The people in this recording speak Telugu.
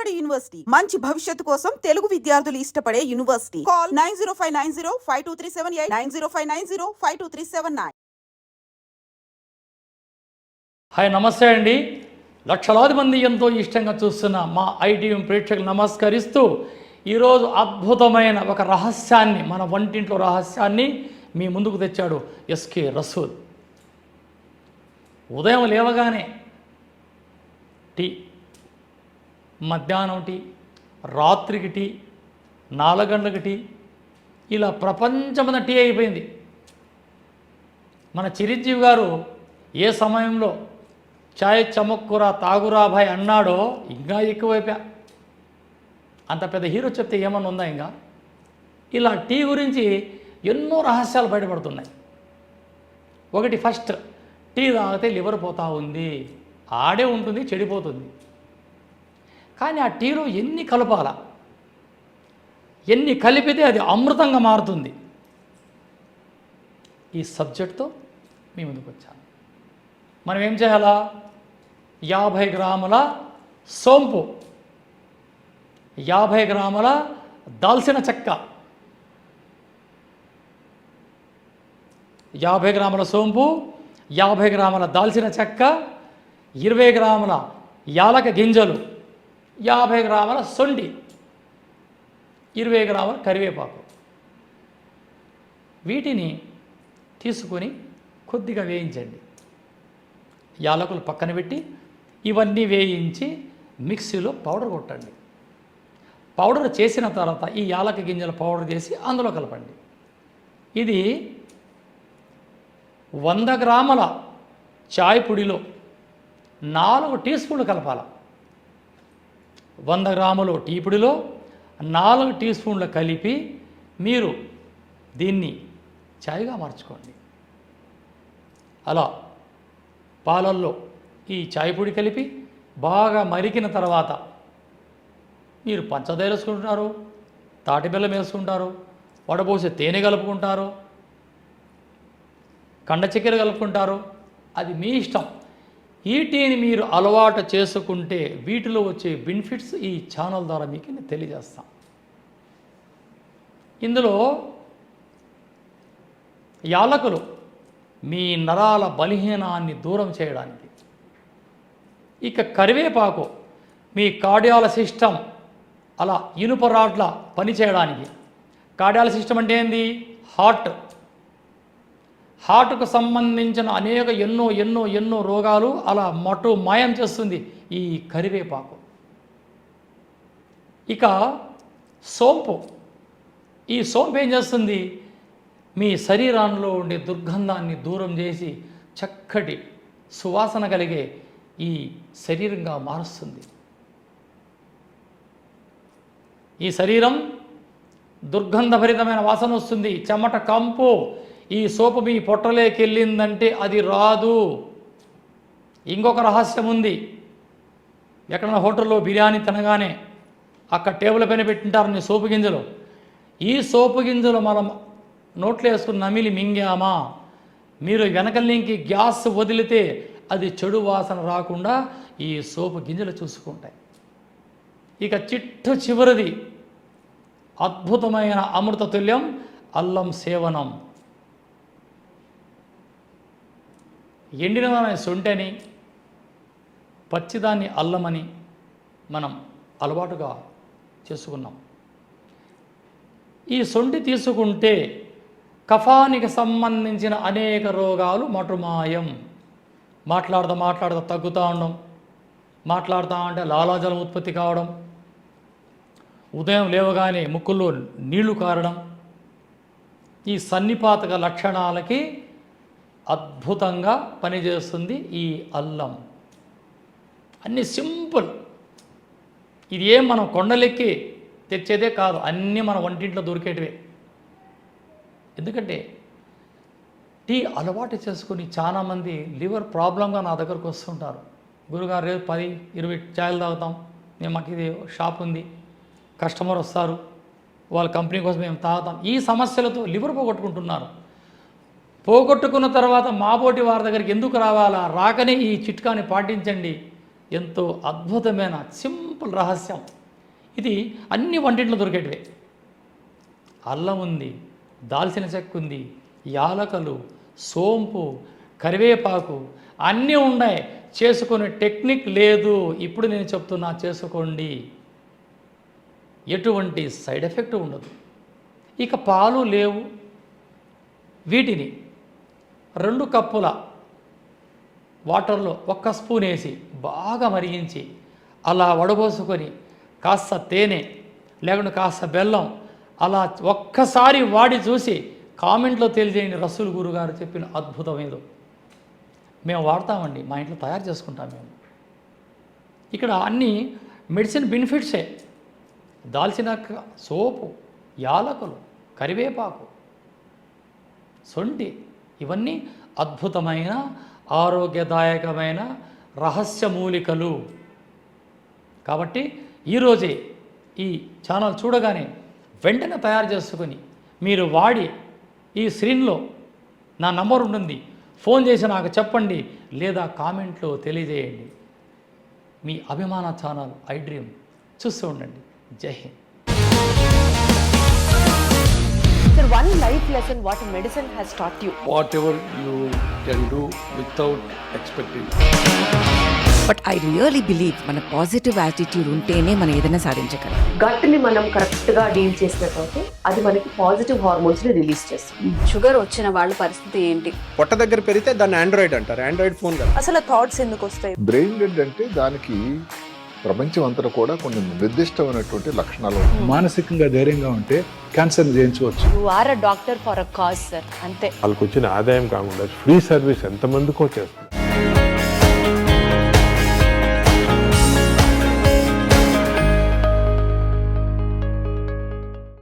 విజయవాడ యూనివర్సిటీ మంచి భవిష్యత్తు కోసం తెలుగు విద్యార్థులు ఇష్టపడే యూనివర్సిటీ. కాల్ 9059052378 9059052379. హాయ్, నమస్తే అండి. లక్షలాది మంది ఎంతో ఇష్టంగా చూస్తున్న మా ఐటీఎం ప్రేక్షకులు నమస్కరిస్తూ ఈరోజు అద్భుతమైన ఒక రహస్యాన్ని, మన వంటింట్లో రహస్యాన్ని మీ ముందుకు తెచ్చాడు ఎస్కే రసూల్. ఉదయం లేవగానే టీ, మధ్యాహ్నం టీ, రాత్రికి టీ, 4 గంటలకు టీ, ఇలా ప్రపంచమైన టీ అయిపోయింది. మన చిరంజీవి గారు ఏ సమయంలో చాయ్ చమక్కురా తాగురా భాయ్ అన్నాడో ఇంకా ఎక్కువైపోయా. అంత పెద్ద హీరో చెప్తే ఏమన్నా ఉందా? ఇంకా ఇలా టీ గురించి ఎన్నో రహస్యాలు బయటపడుతున్నాయి. ఒకటి, ఫస్ట్ టీ తాగితే లివర్ పోతూ ఉంది, ఆడే ఉంటుంది, చెడిపోతుంది. కానీ ఆ టీలో ఎన్ని కలపాలా, ఎన్ని కలిపితే అది అమృతంగా మారుతుంది. ఈ సబ్జెక్ట్తో మీ ముందుకు వచ్చాను. మనం ఏం చేయాలా? 50 గ్రాముల సోంపు, 50 గ్రాముల దాల్చిన చెక్క, 50 గ్రాముల సోంపు, 50 గ్రాముల దాల్చిన చెక్క, 20 గ్రాముల యాలక గింజలు, 50 గ్రాముల సొండి, 20 గ్రాముల కరివేపాకు. వీటిని తీసుకొని కొద్దిగా వేయించండి. యాలకులు పక్కన పెట్టి ఇవన్నీ వేయించి మిక్సీలో పౌడర్ కొట్టండి. పౌడర్ చేసిన తర్వాత ఈ యాలక గింజల పౌడర్ చేసి అందులో కలపండి. ఇది 100 గ్రాముల చాయ్ పొడిలో 4 టీ స్పూన్లు కలపాల. 100 గ్రాములు టీ పొడిలో 4 టీ స్పూన్లు కలిపి మీరు దీన్ని చాయ్గా మార్చుకోండి. అలా పాలల్లో ఈ చాయ్ పొడి కలిపి బాగా మరిగిన తర్వాత మీరు పంచదార వేసుకుంటున్నారు, తాటి బెల్లం వేసుకుంటారు, వడబోసే తేనె కలుపుకుంటారు, కండ చక్కెర కలుపుకుంటారు, అది మీ ఇష్టం. ఈ టీని మీరు అలవాటు చేసుకుంటే వీటిలో వచ్చే బెనిఫిట్స్ ఈ ఛానల్ ద్వారా మీకు నేను తెలియజేస్తాం. ఇందులో యాలకులు మీ నరాల బలహీనాన్ని దూరం చేయడానికి, ఇక కరివేపాకు మీ కార్డియాల సిస్టమ్ అలా ఇనుప రాడ్ల పనిచేయడానికి. కార్డియాల సిస్టమ్ అంటే ఏంది? హార్ట్కు సంబంధించిన అనేక ఎన్నో రోగాలు అలా మాయం చేస్తుంది ఈ కరివేపాకు. ఇక సోంపు, ఈ సోంపు ఏం చేస్తుంది? మీ శరీరంలో ఉండే దుర్గంధాన్ని దూరం చేసి చక్కటి సువాసన కలిగే ఈ శరీరంగా మారుస్తుంది. ఈ శరీరం దుర్గంధభరితమైన వాసన వస్తుంది, చెమట కంపు. ఈ సోపు మీ పొట్టలోకి వెళ్ళిందంటే అది రాదు. ఇంకొక రహస్యం ఉంది. ఎక్కడైనా హోటల్లో బిర్యానీ తినగానే అక్కడ టేబుల్ పైన పెట్టింటారు సోపు గింజలు. ఈ సోపు గింజలు మనం నోట్లో వేసుకుని నమిలి మింగామా, మీరు వెనకలింకి గ్యాస్ వదిలితే అది చెడు వాసన రాకుండా ఈ సోపు గింజలు చూసుకుంటాయి. ఇక చివరిది అద్భుతమైన అమృతతుల్యం అల్లం సేవనం. ఎండినదాన్ని సొంటని, పచ్చిదాన్ని అల్లమని మనం అలవాటుగా చేసుకున్నాం. ఈ సొంటి తీసుకుంటే కఫానికి సంబంధించిన అనేక రోగాలు మటుమాయం. మాట్లాడుతూ తగ్గుతూ ఉండడం, మాట్లాడుతూ ఉంటే లాలాజలం ఉత్పత్తి కావడం, ఉదయం లేవగానే ముక్కుల్లో నీళ్లు కారడం, ఈ సన్నిపాతక లక్షణాలకి అద్భుతంగా పనిచేస్తుంది ఈ అల్లం. అన్నీ సింపుల్. ఇది ఏం మనం కొండలెక్కి తెచ్చేదే కాదు, అన్నీ మన వంటింట్లో దొరికేటివే. ఎందుకంటే టీ అలవాటు చేసుకుని చాలామంది లివర్ ప్రాబ్లంగా నా దగ్గరకు వస్తుంటారు. గురుగారు రేపు 10-20 ఛాయలు తాగుతాం, మాకు ఇది షాప్ ఉంది, కస్టమర్ వస్తారు, వాళ్ళ కంపెనీ కోసం మేము తాగుతాం. ఈ సమస్యలతో లివర్ పోగొట్టుకుంటున్నారు. పోగొట్టుకున్న తర్వాత మాబోటి వారి దగ్గరికి ఎందుకు రావాలా? రాకనే ఈ చిట్కాని పాటించండి. ఎంతో అద్భుతమైన సింపుల్ రహస్యం. ఇది అన్ని వంటింట్లో దొరికేటివే. అల్లం ఉంది, దాల్చిన చెక్క ఉంది, యాలకలు, సోంపు, కరివేపాకు అన్నీ ఉన్నాయి. చేసుకునే టెక్నిక్ లేదు. ఇప్పుడు నేను చెప్తున్నా, చేసుకోండి, ఎటువంటి సైడ్ ఎఫెక్ట్ ఉండదు. ఇక పాలు లేవు, వీటిని 2 కప్పుల వాటర్లో 1 స్పూన్ వేసి బాగా మరిగించి అలా వడబోసుకొని కాస్త తేనె లేకుంటే కాస్త బెల్లం అలా ఒక్కసారి వాడి చూసి కామెంట్లో తెలియజేయండి. రసూల్ గురుగారు చెప్పిన అద్భుతం ఏదో మేము వాడతామండి, మా ఇంట్లో తయారు చేసుకుంటాం మేము. ఇక్కడ అన్ని మెడిసిన్ బెనిఫిట్సే. దాల్చిన సోపు, యాలకులు, కరివేపాకు, సొంటి, ఇవన్నీ అద్భుతమైన ఆరోగ్యదాయకమైన రహస్య మూలికలు. కాబట్టి ఈరోజే ఈ ఛానల్ చూడగానే వెంటనే తయారు చేసుకొని మీరు వాడి ఈ స్క్రీన్లో నా నంబర్ ఉంటుంది, ఫోన్ చేసి నాకు చెప్పండి లేదా కామెంట్లో తెలియజేయండి. మీ అభిమాన ఛానల్ ఐ డ్రీమ్ చూస్తూ ఉండండి. జై Hind. Sir, one life lesson what medicine has taught you. Whatever you can do without expecting. But I really believe మన పాజిటివ్ యాటిట్యూడ్ ఉంటేనే మనం ఏదైనా సాధించగలం. గట్ని మనం కరెక్ట్గా డీల్ చేసినట్లయితే అది మనకి పాజిటివ్ హార్మోన్స్ని రిలీజ్ చేస్తుంది. షుగర్ వచ్చిన వాళ్ళ పరిస్థితి ఏంటి? పొట్ట దగ్గర పెరిగితే దాన్ని ఆండ్రాయిడ్ అంటారు, ఆండ్రాయిడ్ ఫోన్ కదా. అసలు థాట్స్ ఎందుకు వస్తాయి? బ్రెయిన్ డెడ్ అంటే దానికి ప్రపంచం అంతా కూడా కొన్ని నిర్దిష్టమైనటువంటి లక్షణాలు ఉంటాయి. మానసికంగా ధైర్యంగా ఉంటే క్యాన్సర్ జయించవచ్చు. You are a doctor for a cause sir, అంతే. వాళ్ళకు వచ్చిన ఆదాయం కాకుండా ఫ్రీ సర్వీస్ ఎంతమందికో చేస్తారు.